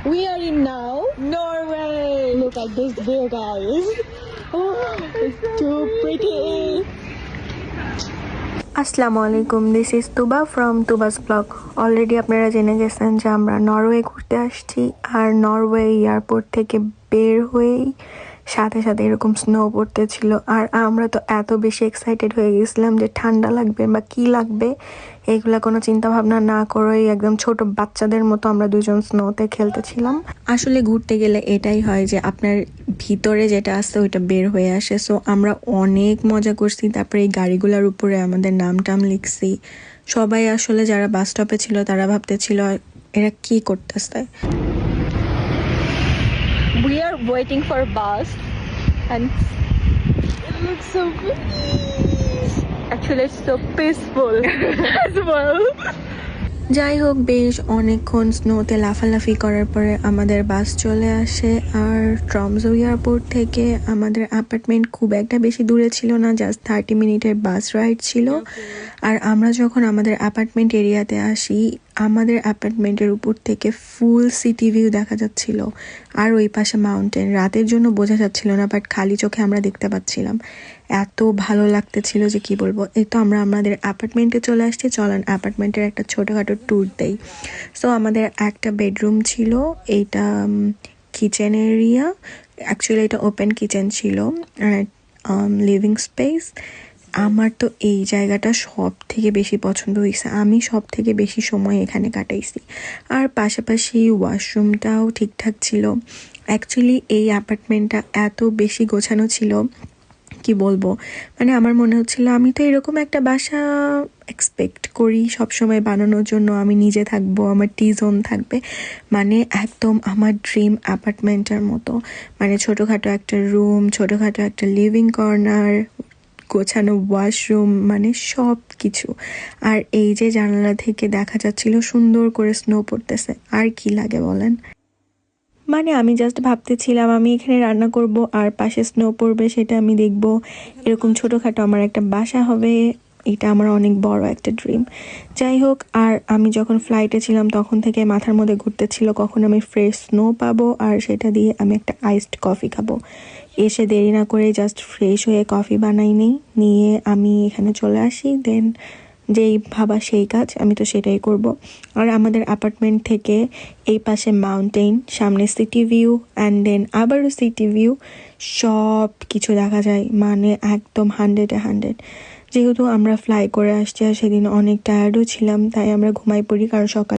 We are in now Norway. Look at this view, guys. Oh, it's too pretty. আসসালামু আলাইকুম, this is Tuba from তুবাস blog. Already আপনারা জেনে গেছেন যে আমরা নরওয়ে ঘুরতে আসছি, আর নরওয়ে এয়ারপোর্ট থেকে বের হয়েই সাথে সাথে এরকম স্নো পড়তেছিল। আর আমরা তো এত বেশি এক্সাইটেড হয়ে গেছিলাম যে ঠান্ডা লাগবে বা কি লাগবে এইগুলা কোনো চিন্তা ভাবনা না করেই একদম ছোট বাচ্চাদের মতো আমরা দুজন স্নোতে খেলতেছিলাম। আসলে ঘুরতে গেলে এটাই হয় যে আপনার ভিতরে যেটা আছে ওইটা বের হয়ে আসে। সো আমরা অনেক মজা করছি, তারপরে এই গাড়িগুলোর উপরে আমাদের নাম টাম লিখছি। সবাই আসলে যারা বাস স্টপে ছিল তারা ভাবতেছিল এরা কি করতেছে। We are waiting for bus and it looks so pretty. Actually, it's so peaceful as well. যাই হোক, বেশ অনেকক্ষণ স্নোতে লাফালাফি করার পরে আমাদের বাস চলে আসে। আর ট্রমসো এয়ারপোর্ট থেকে আমাদের অ্যাপার্টমেন্ট খুব একটা বেশি দূরে ছিল না, জাস্ট 30 মিনিটের বাস রাইড ছিল। আর আমরা যখন আমাদের অ্যাপার্টমেন্ট এরিয়াতে আসি, আমাদের অ্যাপার্টমেন্টের উপর থেকে ফুল সিটি ভিউ দেখা যাচ্ছিল, আর ওই পাশে মাউন্টেন। রাতের জন্য বোঝা যাচ্ছিল না, বাট খালি চোখে আমরা দেখতে পাচ্ছিলাম। এত ভালো লাগতেছিল যে কি বলবো। এই তো আমরা আমাদের অ্যাপার্টমেন্টে চলে আসছি, চলেন অ্যাপার্টমেন্টের একটা ছোটোখাটো ট্যুর দেই। সো আমাদের একটা বেডরুম ছিল, এইটা কিচেন এরিয়া, অ্যাকচুয়ালি এটা ওপেন কিচেন ছিল, লিভিং স্পেস। আমার তো এই জায়গাটা সব থেকে বেশি পছন্দ হয়েছে, আমি সব থেকে বেশি সময় এখানে কাটাইছি। আর পাশাপাশি ওয়াশরুমটাও ঠিকঠাক ছিল। অ্যাকচুয়ালি এই অ্যাপার্টমেন্টটা এত বেশি গোছানো ছিল, কি বলবো, মানে আমার মনে হচ্ছিল আমি তো এরকম একটা বাসা এক্সপেক্ট করি সবসময় বানানোর জন্য। আমি নিজে থাকবো, আমার টি জোন থাকবে, মানে একদম আমার ড্রিম অ্যাপার্টমেন্টের মতো। মানে ছোটোখাটো একটা রুম, ছোটোখাটো একটা লিভিং কর্নার, গোছানো ওয়াশরুম, মানে সব কিছু। আর এই যে জানালা থেকে দেখা যাচ্ছিল সুন্দর করে স্নো পড়তেছে, আর কি লাগে বলেন। মানে আমি জাস্ট ভাবতেছিলাম আমি এখানে রান্না করব আর পাশে স্নো পড়বে, সেটা আমি দেখব। এরকম ছোটোখাটো আমার একটা বাসা হবে, এটা আমার অনেক বড় একটা ড্রিম। যাই হোক, আর আমি যখন ফ্লাইটে ছিলাম তখন থেকে মাথার মধ্যে ঘুরতেছিল কখন আমি ফ্রেশ স্নো পাবো, আর সেটা দিয়ে আমি একটা আইসড কফি খাবো। এসে দেরি না করে জাস্ট ফ্রেশ হয়ে কফি বানাই নিয়ে আমি এখানে চলে আসি। দেন যেই ভাবা সেই কাজ, আমি তো সেটাই করব। আর আমাদের অ্যাপার্টমেন্ট থেকে এই পাশে মাউন্টেন, সামনে সিটি ভিউ, অ্যান্ড দেন আবারও সিটি ভিউ, সব কিছু দেখা যায়, মানে একদম 100-এ 100। যেহেতু আমরা ফ্লাই করে আসছি আর সেদিন অনেক টায়ার্ডও ছিলাম, তাই আমরা ঘুমাই পড়ি, কারণ সকাল